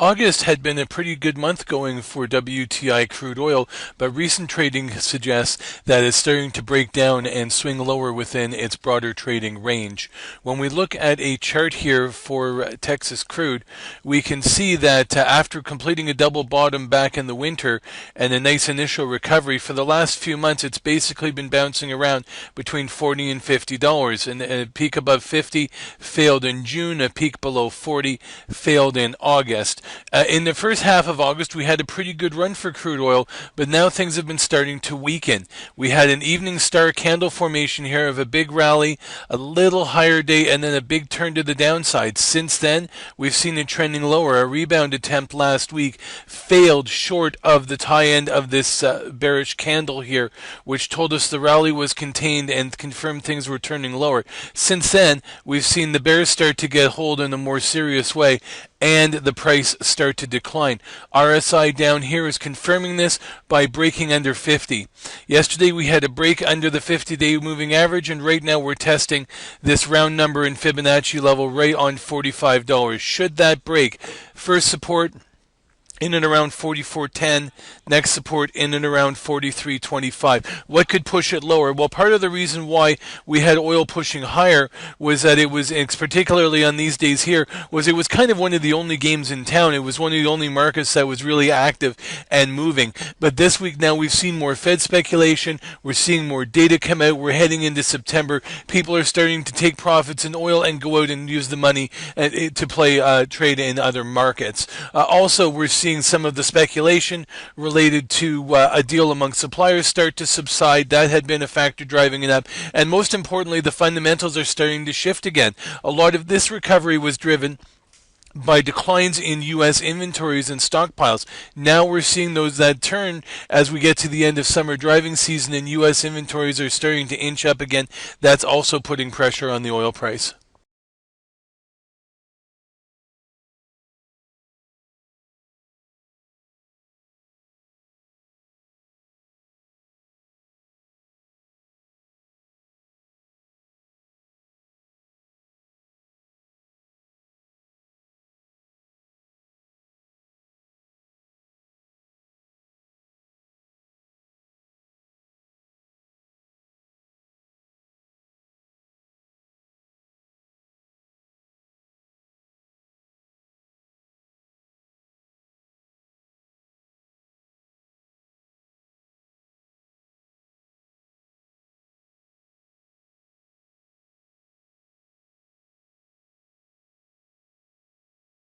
August had been a pretty good month going for WTI crude oil, but recent trading suggests that it's starting to break down and swing lower within its broader trading range. When we look at a chart here for Texas crude, we can see that after completing a double bottom back in the winter and a nice initial recovery, for the last few months it's basically been bouncing around between $40 and $50. And a peak above 50 failed in June, a peak below 40 failed in August. In the first half of August, we had a pretty good run for crude oil, but now things have been starting to weaken. We had an evening star candle formation here of a big rally, a little higher day, and then a big turn to the downside. Since then, we've seen it trending lower. A rebound attempt last week failed short of the tie end of this bearish candle here, which told us the rally was contained and confirmed things were turning lower. Since then, we've seen the bears start to get hold in a more serious way, and the price start to decline. RSI down here is confirming this by breaking under 50. Yesterday we had a break under the 50-day moving average, and right now we're testing this round number in Fibonacci level right on $45. Should that break, first support in and around 44.10, next support in and around 43.25. What could push it lower? Well, part of the reason why we had oil pushing higher was that it was, particularly on these days here, was it was kind of one of the only games in town. It was one of the only markets that was really active and moving. But this week now we've seen more Fed speculation, we're seeing more data come out, we're heading into September. People are starting to take profits in oil and go out and use the money to play trade in other markets. Also, we're seeing some of the speculation related to a deal among suppliers start to subside. That had been a factor driving it up. And most importantly, the fundamentals are starting to shift again. A lot of this recovery was driven by declines in U.S. inventories and stockpiles. Now we're seeing those that turn as we get to the end of summer driving season, and U.S. inventories are starting to inch up again. That's also putting pressure on the oil price.